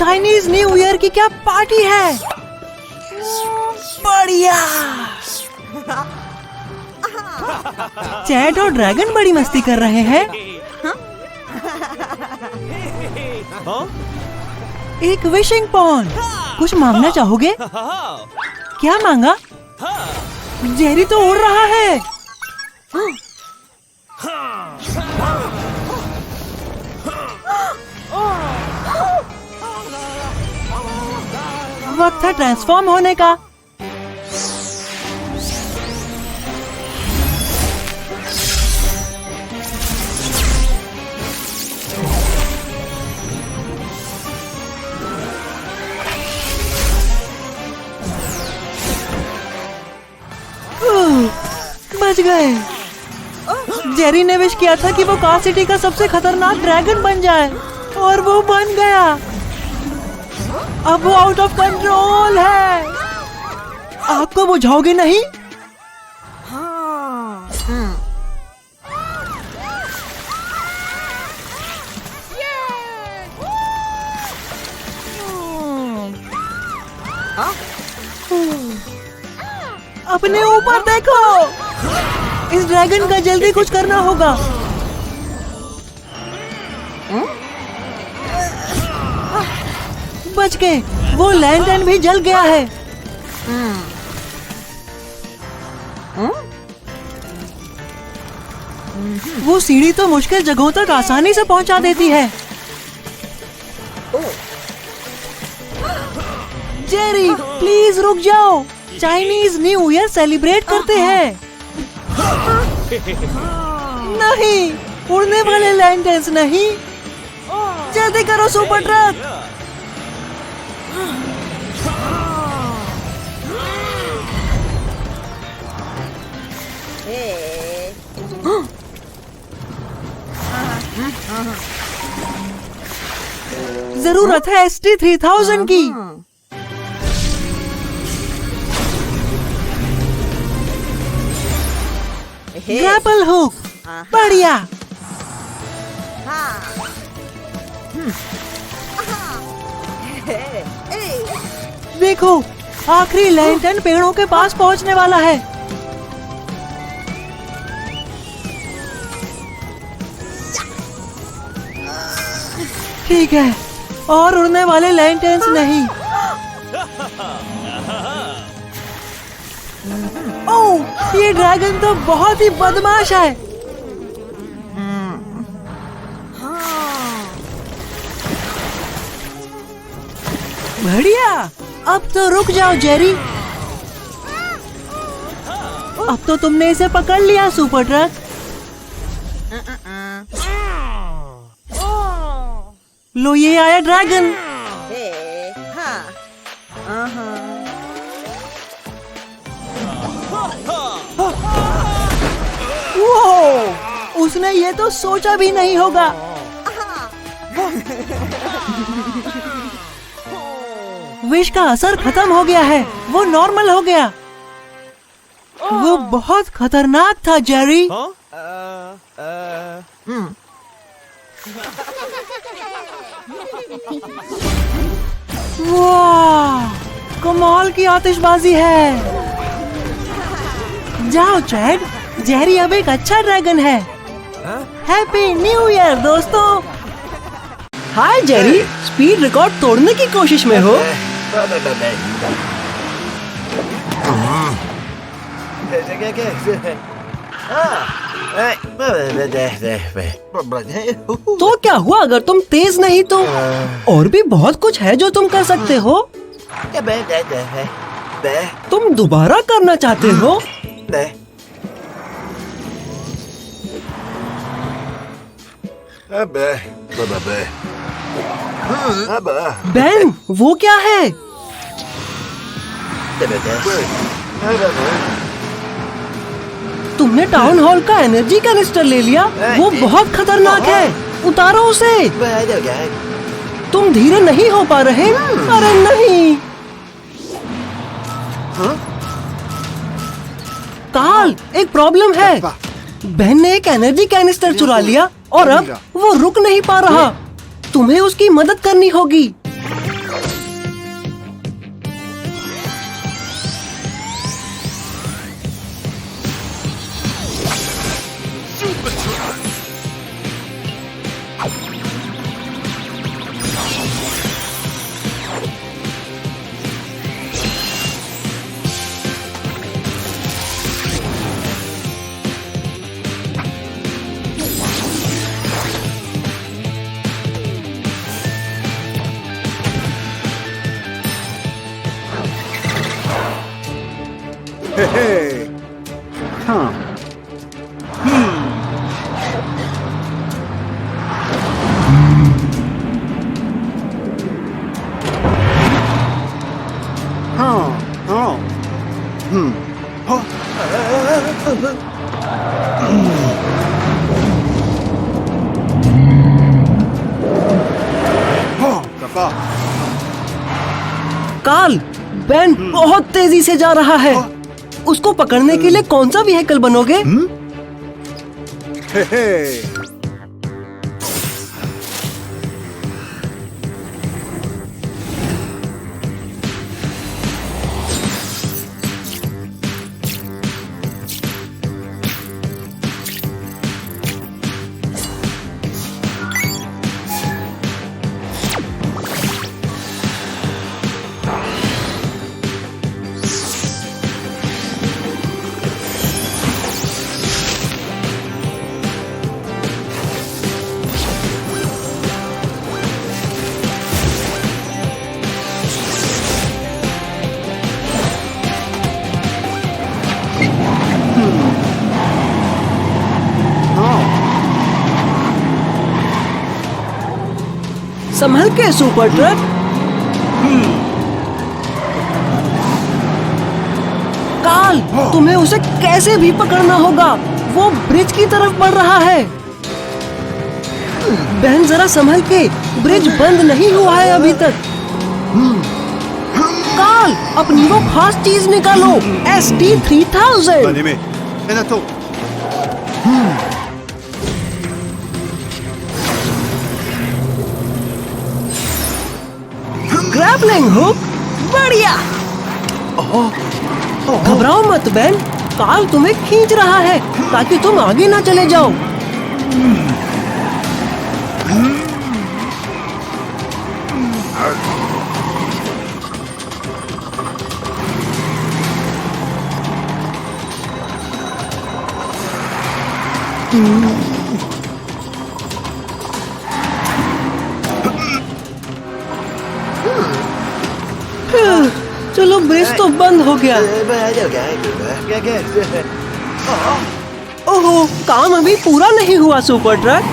Chinese new year की क्या party है। बढ़िया। चैट और ड्रैगन बड़ी मस्ती कर रहे हैं। एक विशिंग पॉन। कुछ मांगना चाहोगे? क्या मांगा? जेरी तो उड़ रहा है। वक्त है ट्रांसफॉर्म होने का। बच गए। जेरी ने विश किया था कि वो कार सिटी का सबसे खतरनाक ड्रैगन बन जाए और वो बन गया। अब वो आउट ऑफ कंट्रोल है। आपको बुझाओगे नहीं? अपने ऊपर देखो। इस ड्रैगन का जल्दी कुछ करना होगा। बच गए। वो लैंटर्न भी जल गया है। वो सीढ़ी तो मुश्किल जगहों तक आसानी से पहुंचा देती है। जेरी प्लीज रुक जाओ। चाइनीज न्यू ईयर सेलिब्रेट करते हैं। नहीं, उड़ने वाले लैंटर्न्स नहीं। जल्दी करो सुपर ट्रक। जरूरत है ST-3000 की। Grapple hook. बढ़िया। देखो, आखिरी लैंटर्न पेड़ों के पास पहुंचने वाला है। ठीक है, और उड़ने वाले लैंटर्न्स नहीं। ओह, ये ड्रैगन तो बहुत ही बदमाश है। बढ़िया। अब तो रुक जाओ जेरी। अब तो तुमने इसे पकड़ लिया सुपर ट्रक। लो, ये आया ड्रैगन। वो, उसने ये तो सोचा भी नहीं होगा। विश का असर खत्म हो गया है। वो नॉर्मल हो गया। वो बहुत खतरनाक था जेरी। वाह, कमाल की आतिशबाजी है। जाओ चैड, जेरी अब एक अच्छा ड्रैगन है। हैप्पी न्यू ईयर दोस्तों। हाय जेरी, स्पीड रिकॉर्ड तोड़ने की कोशिश में हो? तो क्या हुआ अगर तुम तेज नहीं तो? और भी बहुत कुछ है जो तुम कर सकते हो। तुम दोबारा करना चाहते हो? बेन, वो क्या है? तुमने टाउन हॉल का एनर्जी कैनिस्टर ले लिया। वो बहुत खतरनाक है। उतारो उसे। तुम धीरे नहीं हो पा रहे? अरे नहीं। कार्ल, एक प्रॉब्लम है। बहन ने एक एनर्जी कैनिस्टर चुरा लिया और अब वो रुक नहीं पा रहा। तुम्हें उसकी मदद करनी होगी। Hey. Huh. Oh. कप्पा कार्ल, बेन बहुत तेजी से जा रहा है। उसको पकड़ने के लिए कौन सा व्हीकल बनोगे? हे हे संभल के सुपर ट्रक। कार्ल, तुम्हें उसे कैसे भी पकड़ना होगा। वो ब्रिज की तरफ बढ़ रहा है। बहन जरा संभल के, ब्रिज बंद नहीं हुआ है अभी तक। कार्ल, अपनी वो खास चीज निकालो, SD3000। Anime. Enato. Grappling hook, बढ़िया। घबराओ मत बेन, कार्ल तुम्हें खींच रहा है ताकि तुम आगे ना चले जाओ। चलो, ब्रिज तो बंद हो गया। ओहो, काम अभी पूरा नहीं हुआ सुपर ट्रक।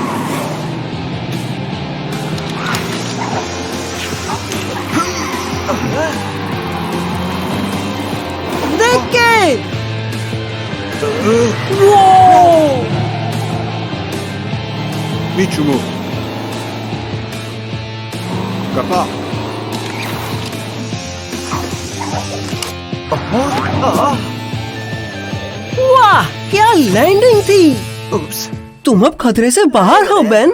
देख के। वो Michumu. Kapa. वाह, क्या लैंडिंग थी। Oops. तुम अब खतरे से बाहर हो बेन।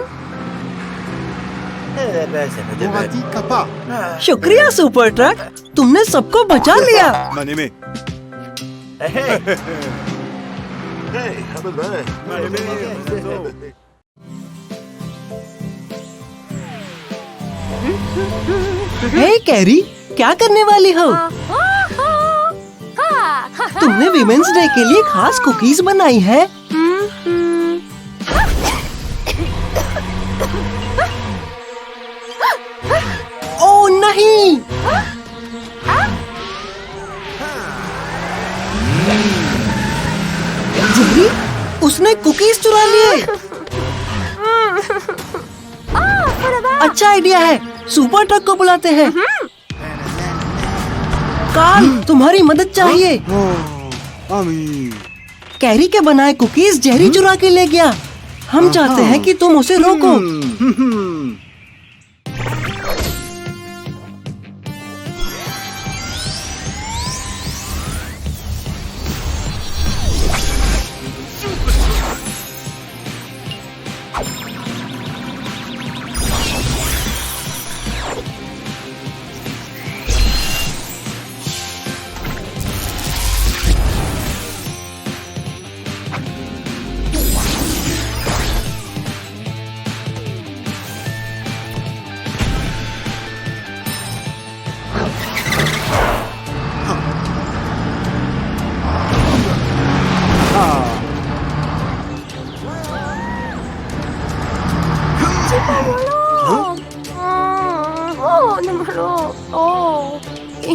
Moradi Kapa. शुक्रिया सुपर ट्रक, तुमने सबको बचा लिया। Maneme. हे कैरी, क्या करने वाली हो? तुमने विमेंस डे के लिए खास कुकीज बनाई है। ओ नहीं, जेरी, उसने कुकीज चुरा लिए। अच्छा आइडिया है, सुपर ट्रक को बुलाते हैं। कार्ल, तुम्हारी मदद चाहिए। Ami. कैरी के बनाए कुकीज जेरी चुरा के ले गया। हम चाहते हैं कि तुम उसे रोको।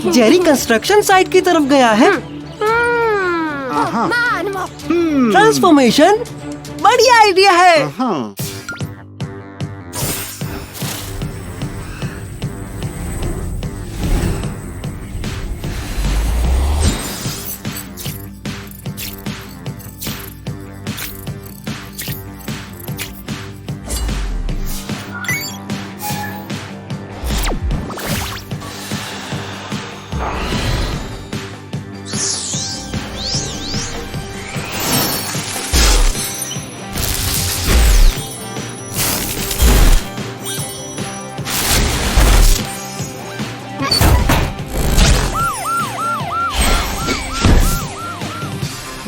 जेरी कंस्ट्रक्शन साइट की तरफ गया है। ट्रांसफॉर्मेशन बढ़िया आइडिया है।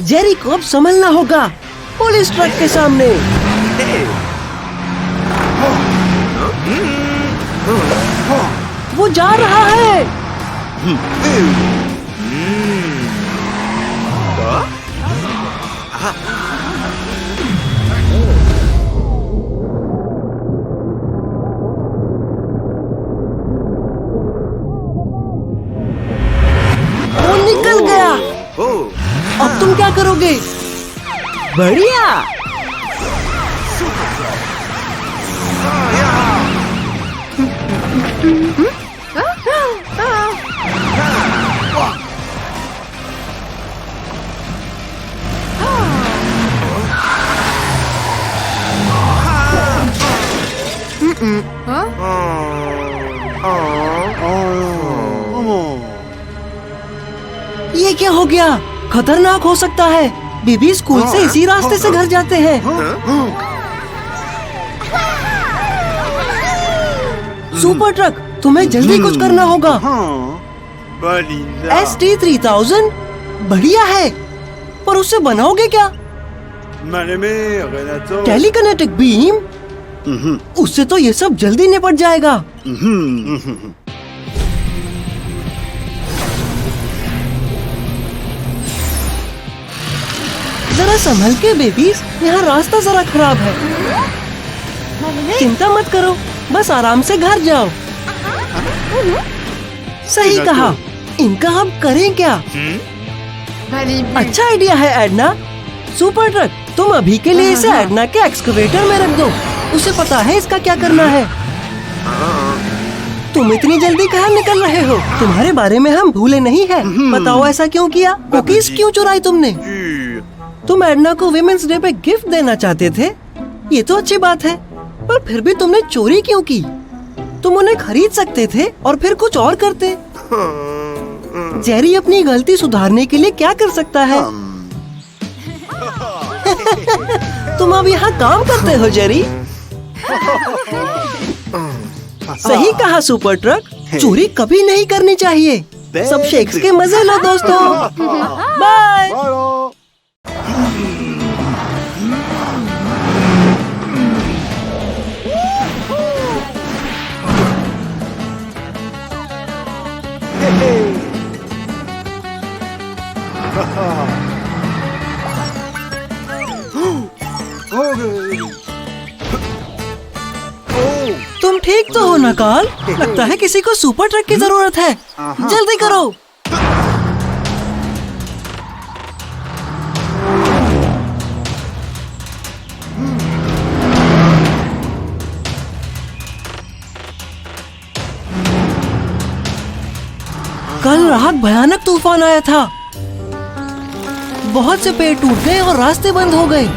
जेरी को अब संभलना होगा पुलिस ट्रक के सामने। वो जा रहा है। वो निकल गया। अब तुम क्या करोगे? बढ़िया। ये क्या हो गया? खतरनाक हो सकता है। बेबी स्कूल से इसी रास्ते से घर जाते हैं। सुपर ट्रक, तुम्हें जल्दी कुछ करना होगा। ST-3000 बढ़िया है, पर उससे बनाओगे क्या? टेलीकिनेटिक बीम? उससे तो ये सब जल्दी निपट जाएगा। जरा संभल के बेबीज, यहाँ रास्ता जरा खराब है। चिंता मत करो, बस आराम से घर जाओ। सही कहा। इनका हम करें क्या? अच्छा आइडिया है एडना। सुपर ट्रक, तुम अभी के लिए इसे एडना के एक्सकवेटर में रख दो। उसे पता है इसका क्या करना है। तुम इतनी जल्दी कहाँ निकल रहे हो? तुम्हारे बारे में हम भूले नहीं हैं। बताओ ऐसा क्यों किया? कुकीज क्यों चुराई तुमने? तुम एडना को विमेंस डे पे गिफ्ट देना चाहते थे। ये तो अच्छी बात है, पर फिर भी तुमने चोरी क्यों की? तुम उन्हें खरीद सकते थे और फिर कुछ और करते। जेरी अपनी गलती सुधारने के लिए क्या कर सकता है? तुम अब यहाँ काम करते हो जेरी। सही कहा सुपर ट्रक, चोरी कभी नहीं करनी चाहिए। सब शेक्स के मजे लो दोस्तों। बाय। तुम ठीक तो हो ना काल? लगता है किसी को सुपर ट्रक की जरूरत है। जल्दी करो। कल रात भयानक तूफान आया था। बहुत से पेड़ टूट गए और रास्ते बंद हो गए।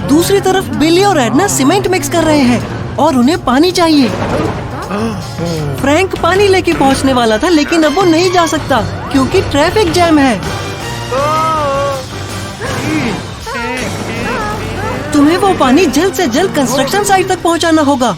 दूसरी तरफ बिली और एडना सीमेंट मिक्स कर रहे हैं और उन्हें पानी चाहिए। फ्रैंक पानी लेके पहुंचने वाला था, लेकिन अब वो नहीं जा सकता क्योंकि ट्रैफिक जैम है। तुम्हें वो पानी जल्द से जल्द कंस्ट्रक्शन साइट तक पहुंचाना होगा।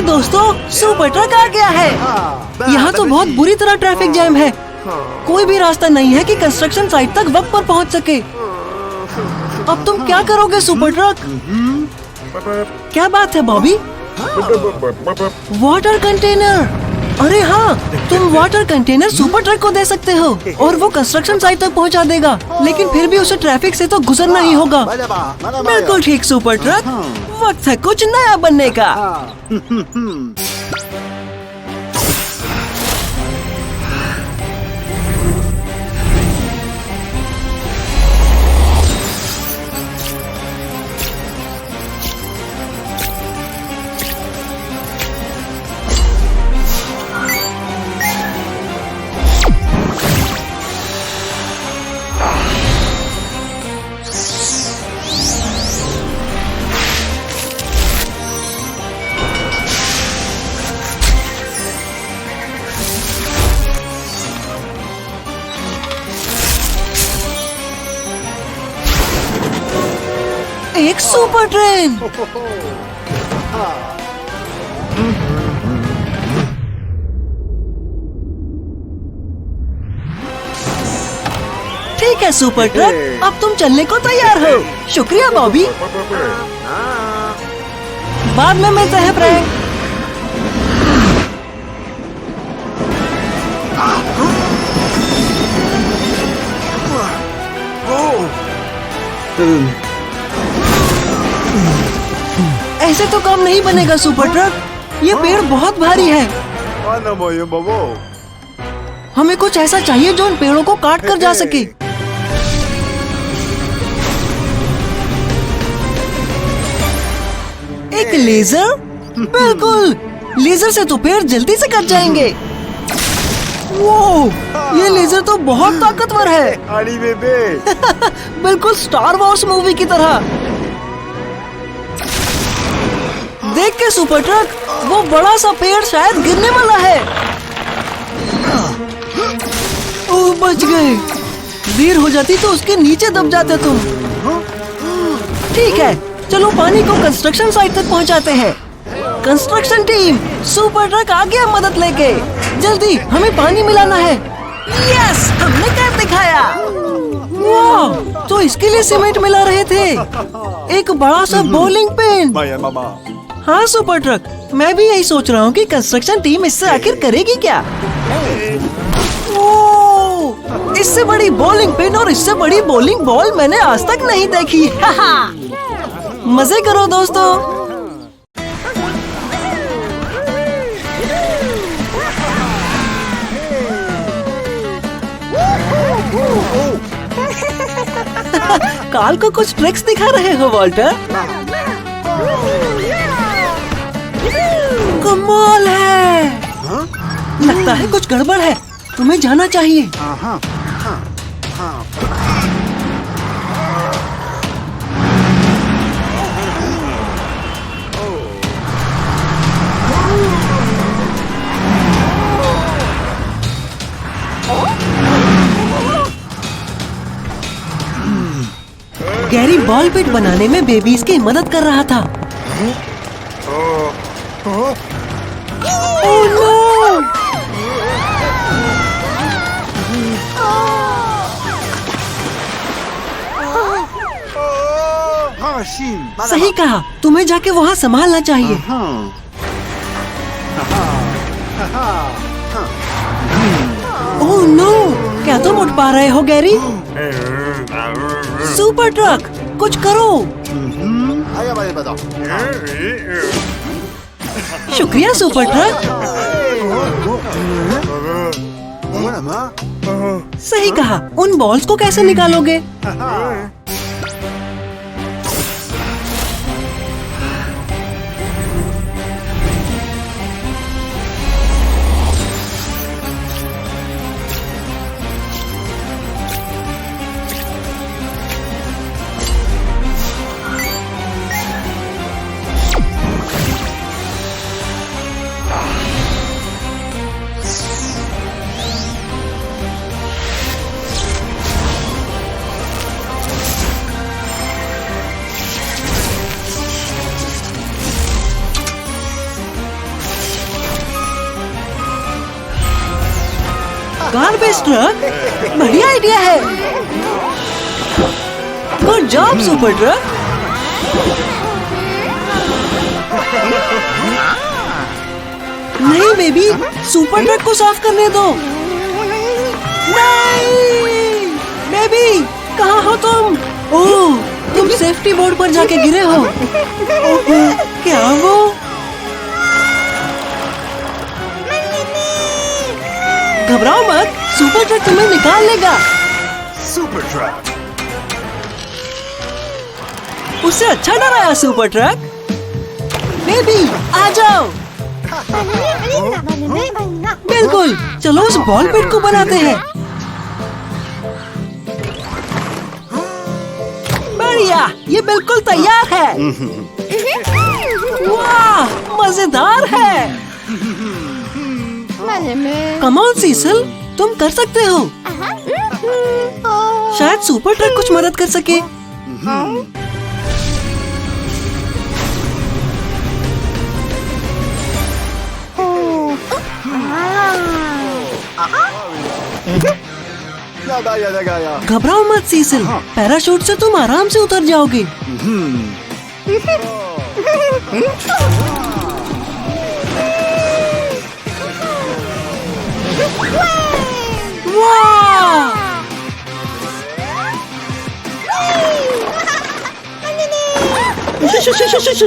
दोस्तों, सुपर ट्रक आ गया है। यहाँ तो बहुत बुरी तरह ट्रैफिक जैम है। कोई भी रास्ता नहीं है कि कंस्ट्रक्शन साइट तक वक्त पर पहुँच सके। अब तुम क्या करोगे सुपर ट्रक? क्या बात है बॉबी? Water container. अरे हाँ, तुम वाटर कंटेनर सुपर ट्रक को दे सकते हो और वो कंस्ट्रक्शन साइट तक पहुंचा देगा। लेकिन फिर भी उसे ट्रैफिक से तो गुजरना ही होगा। बिल्कुल ठीक सुपर ट्रक, वक्त है कुछ नया बनने का। एक सुपर ट्रेन। ठीक है सुपर ट्रक, अब तुम चलने को तैयार हो। शुक्रिया बॉबी। बाद में मिलते हैं फ्रैंक। ऐसे तो काम नहीं बनेगा सुपर ट्रक, ये पेड़ बहुत भारी है। हमें कुछ ऐसा चाहिए जो इन पेड़ों को काट कर जा सके। एक लेजर? बिल्कुल, लेजर से तो पेड़ जल्दी से कट जाएंगे। वो, ये लेजर तो बहुत ताकतवर है। बिल्कुल स्टार वॉर्स मूवी की तरह। देख के सुपर ट्रक, वो बड़ा सा पेड़ शायद गिरने वाला है। ओह, बच गए। देर हो जाती तो उसके नीचे दब जाते तुम। ठीक है, चलो पानी को कंस्ट्रक्शन साइट तक पहुंचाते हैं। कंस्ट्रक्शन टीम, सुपर ट्रक आ गया मदद लेके। जल्दी, हमें पानी मिलाना है। यस, हमने कर दिखाया। वाह, तो इसके लिए सीमेंट मिला रहे थे। एक बड़ा सा बॉलिंग पिन। हाँ सुपर ट्रक, मैं भी यही सोच रहा हूँ कि कंस्ट्रक्शन टीम इससे आखिर करेगी क्या। ओह, इससे बड़ी बॉलिंग पिन और इससे बड़ी बॉलिंग बॉल मैंने आज तक नहीं देखी। मजे करो दोस्तों। काल को कुछ ट्रिक्स दिखा रहे हो वॉल्टर? कमाल है। लगता है कुछ गड़बड़ है, तुम्हें जाना चाहिए। गैरी बॉल पिट बनाने में बेबीज की मदद कर रहा था। Oh no! सही कहा, तुम्हें जाके वहाँ संभालना चाहिए। Oh no! क्या तुम उठ पा रहे हो गैरी? सुपर ट्रक, कुछ करो। शुक्रिया सुपर ट्रक। सही कहा, उन बॉल्स को कैसे निकालोगे? कार बेस्ड ट्रक, बढ़िया आइडिया है। Good job super truck. नहीं बेबी, सुपर ट्रक को साफ करने दो। नहीं बेबी, कहाँ हो तुम? ओह, तुम सेफ्टी बोर्ड पर जाके गिरे हो। ओह, क्या वो? घबराओ मत, सुपर ट्रक तुम्हें निकाल लेगा। Super truck. उससे अच्छा डराया सुपर ट्रक। बेबी आ जाओ। बिल्कुल, चलो उस बॉल पिट को बनाते हैं। बढ़िया, ये बिल्कुल तैयार है। वाह, मजेदार है। कम ऑन सीसल, तुम कर सकते हो। शायद सुपर ट्रक कुछ मदद कर सके। La gaya, la gaya. घबराओ मत सीसल, पैराशूट से तुम आराम से उतर जाओगे। वाह!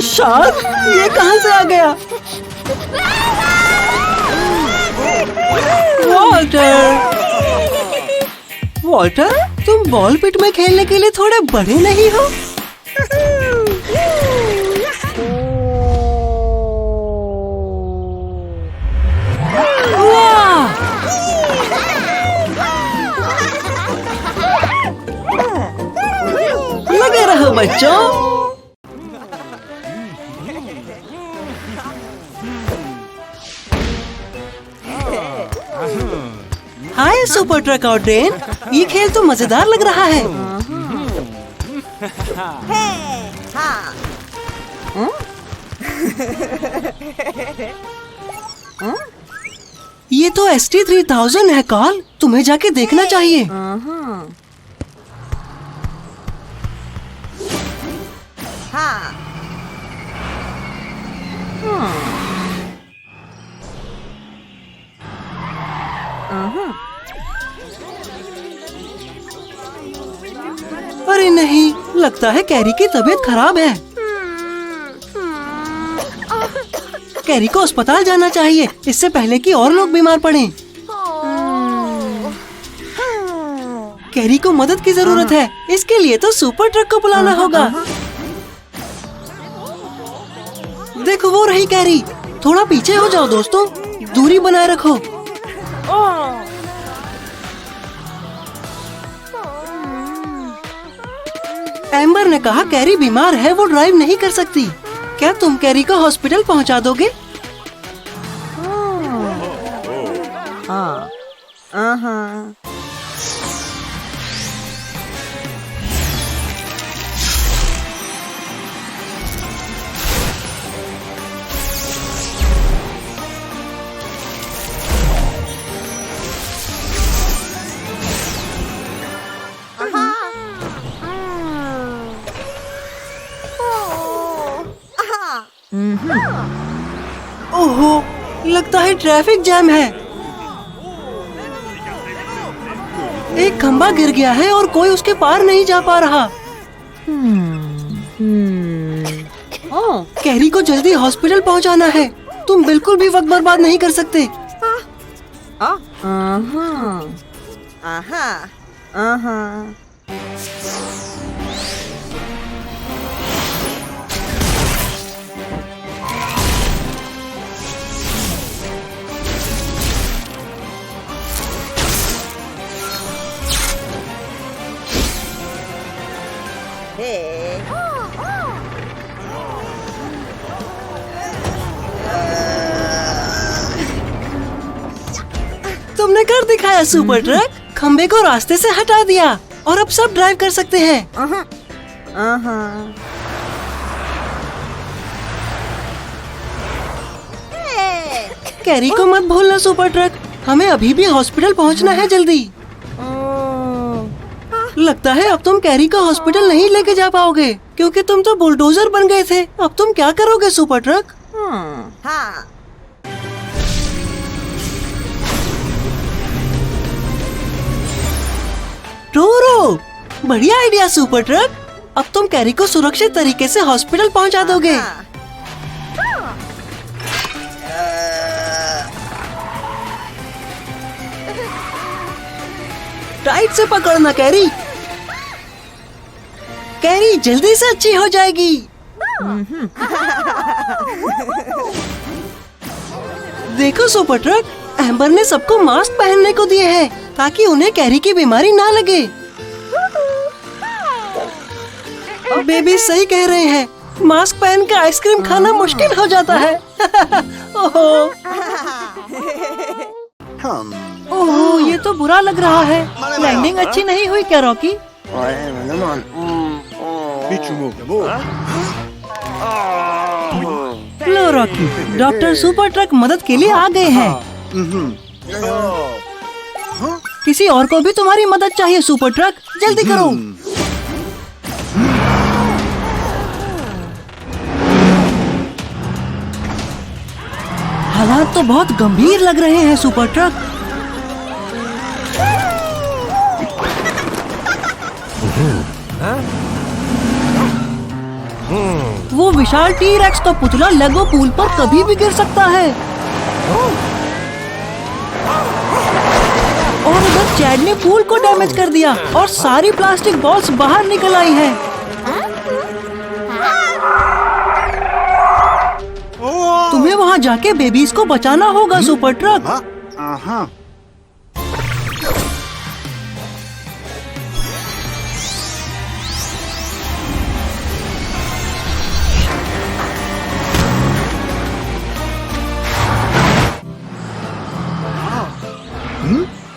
शार्क, ये कहाँ से आ गया? वॉल्टर, वॉल्टर, तुम बॉल पिट में खेलने के लिए थोड़े बड़े नहीं हो? वाह! लगे रहो बच्चों। हाय सुपर ट्रक और ट्रेन, ये खेल तो मजेदार लग रहा है। ये तो ST3000 है कॉल, तुम्हें जाके देखना चाहिए। अरे नहीं, लगता है कैरी की तबीयत खराब है। कैरी को अस्पताल जाना चाहिए, इससे पहले कि और लोग बीमार पड़ें। कैरी को मदद की जरूरत है, इसके लिए तो सुपर ट्रक को बुलाना होगा। देखो वो रही कैरी, थोड़ा पीछे हो जाओ दोस्तों, दूरी बनाए रखो। एम्बर ने कहा कैरी बीमार है, वो ड्राइव नहीं कर सकती। क्या तुम कैरी को हॉस्पिटल पहुंचा दोगे? ओहो, लगता है ट्रैफिक जैम है। एक खंबा गिर गया है और कोई उसके पार नहीं जा पा रहा। कैरी को जल्दी हॉस्पिटल पहुंचाना है, तुम बिल्कुल भी वक्त बर्बाद नहीं कर सकते। तुमने कर दिखाया सुपर ट्रक, खंबे को रास्ते से हटा दिया और अब सब ड्राइव कर सकते हैं। कैरी को मत भूलना सुपर ट्रक, हमें अभी भी हॉस्पिटल पहुंचना है जल्दी। लगता है अब तुम कैरी को हॉस्पिटल नहीं लेके जा पाओगे क्योंकि तुम तो बुलडोजर बन गए थे। अब तुम क्या करोगे सुपर ट्रक? हाँ। टोरो, बढ़िया आइडिया सुपर ट्रक। अब तुम कैरी को सुरक्षित तरीके से हॉस्पिटल पहुंचा दोगे। टाइट से पकड़ना कैरी। कैरी जल्दी से अच्छी हो जाएगी। देखो सुपर ट्रक, एम्बर ने सबको मास्क पहनने को दिए हैं ताकि उन्हें कैरी की बीमारी ना लगे। बेबी सही कह रहे हैं, मास्क पहन के आइसक्रीम खाना मुश्किल हो जाता है। ओहो, ओहो, ये तो बुरा लग रहा है। लैंडिंग अच्छी नहीं हुई क्या रॉकी? लो रॉकी, डॉक्टर सुपर ट्रक मदद के लिए आ गए हैं। किसी और को भी तुम्हारी मदद चाहिए सुपर ट्रक, जल्दी करो। हालात तो बहुत गंभीर लग रहे हैं सुपर ट्रक। वो विशाल टी-रेक्स का पुतला लेगो पूल पर कभी भी गिर सकता है। और उधर चैड ने पूल को डैमेज कर दिया और सारी प्लास्टिक बॉल्स बाहर निकल आई हैं। तुम्हें वहाँ जाके बेबीज को बचाना होगा सुपर ट्रक।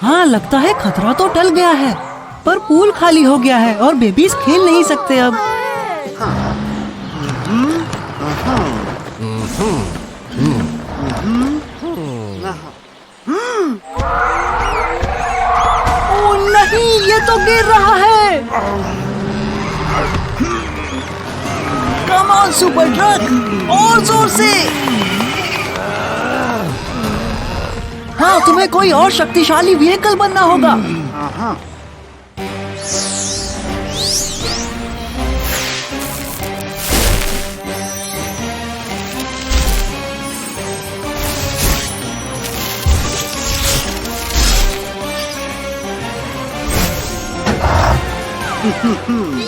हाँ, लगता है खतरा तो टल गया है, पर पूल खाली हो गया है और बेबीज खेल नहीं सकते अब। ओ नहीं, ये तो गिर रहा है। कम ऑन सुपर ट्रक, और जोर से। हाँ, तुम्हें कोई और शक्तिशाली व्हीकल बनना होगा।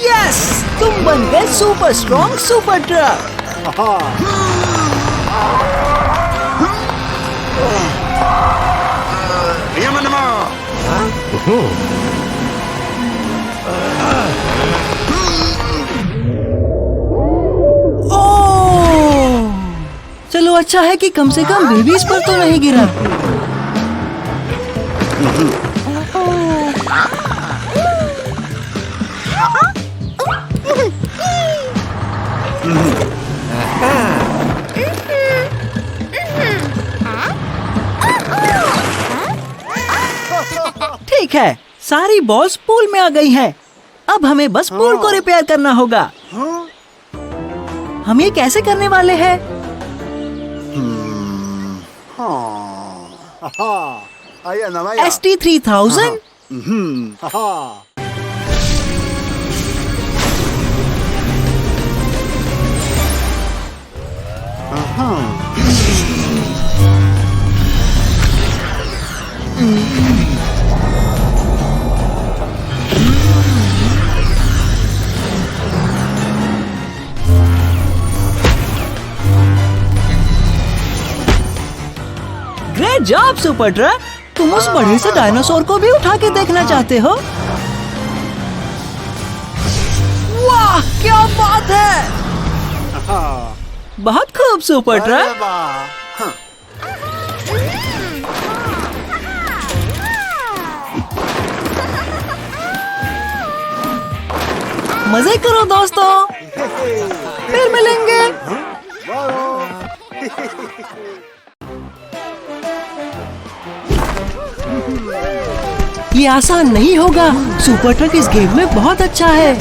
यस, तुम बन गए सुपर स्ट्रॉन्ग सुपर ट्रक। चलो, अच्छा है कि कम से कम बेबीज पर तो नहीं गिरा। ठीक है, सारी बॉल्स पूल में आ गई हैं। अब हमें बस पूल को रिपेयर करना होगा। हम ये कैसे करने वाले हैं? ST3000? Great job super truck. तुम उस बड़े से डायनासोर को भी उठा के देखना चाहते हो? वाह, क्या बात है! बहुत खूब सुपर ट्रक। मजे करो दोस्तों, फिर मिलेंगे। ये आसान नहीं होगा। सुपर ट्रक इस गेम में बहुत अच्छा है।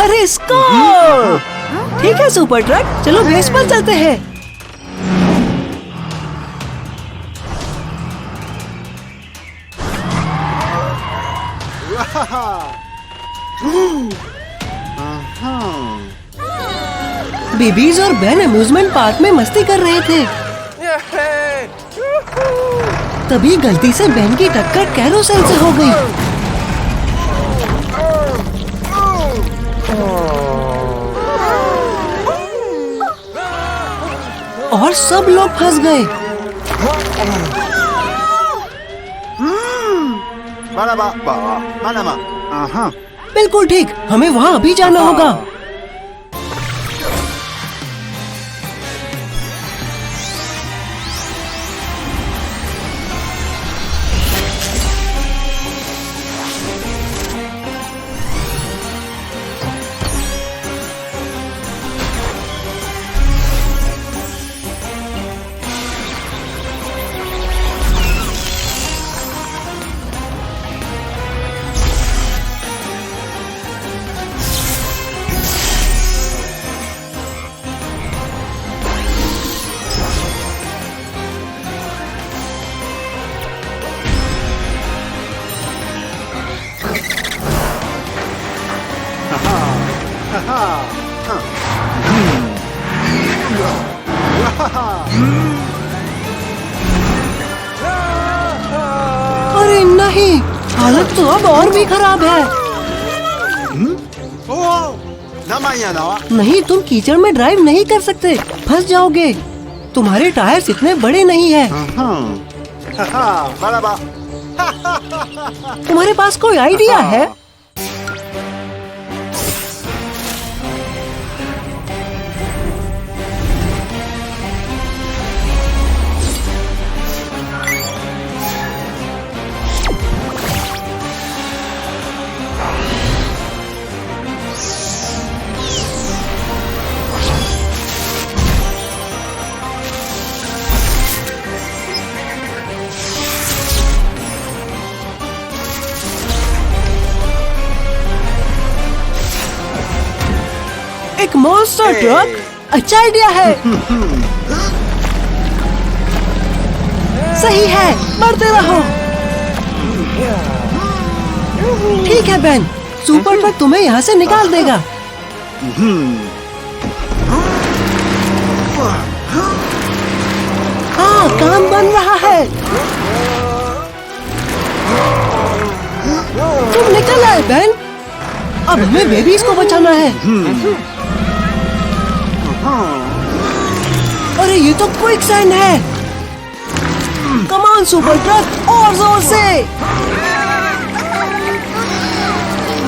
अरे स्कोर! ठीक है सुपर ट्रक, चलो बेस पर चलते हैं। बेबीज और बेन अम्यूजमेंट पार्क में मस्ती कर रहे थे। तभी गलती से बेन की टक्कर कैरोसेल से हो गई। और सब लोग फंस गए। बिल्कुल ठीक, हमें वहाँ अभी जाना होगा। अरे नहीं, हालत तो अब और भी खराब है। नहीं, तुम कीचड़ में ड्राइव नहीं कर सकते, फंस जाओगे। तुम्हारे टायर्स इतने बड़े नहीं हैं। तुम्हारे पास कोई आइडिया है? एक मॉन्स्टर ट्रक? अच्छा आइडिया है। सही है, बढ़ते रहो। ठीक है बेन, सुपर ट्रक तुम्हें यहाँ से निकाल देगा। हाँ, काम बन रहा है। तुम निकल आए बेन। अब हमें बेबीज को बचाना है। अरे ये तो क्विक सैंड है। कमान सुपर ट्रक, और जोर से।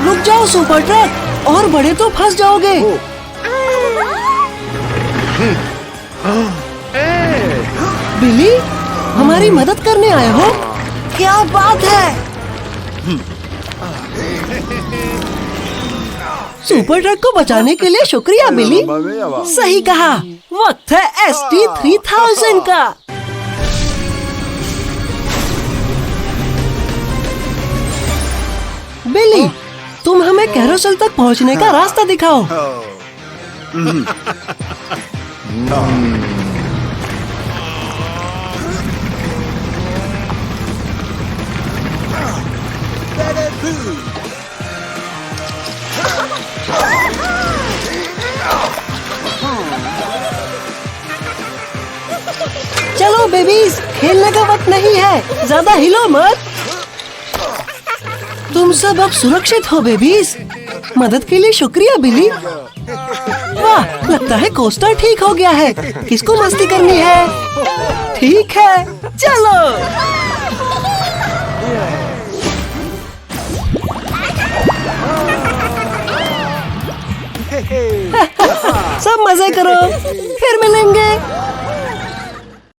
रुक जाओ सुपर ट्रक, और बड़े तो फंस जाओगे। बिली, हमारी मदद करने आए हो? क्या बात है। सुपर ट्रक को बचाने के लिए शुक्रिया बिली। सही कहा, वक्त है ST-3000 का। बिली, तुम हमें कैरोसेल तक पहुंचने का रास्ता दिखाओ। चलो बेबीज, खेलने का वक्त नहीं है, ज्यादा हिलो मत। तुम सब अब सुरक्षित हो बेबीज। मदद के लिए शुक्रिया बिली। वाह, लगता है कोस्टर ठीक हो गया है। किसको मस्ती करनी है? ठीक है, चलो। सब मजे करो, फिर मिलेंगे।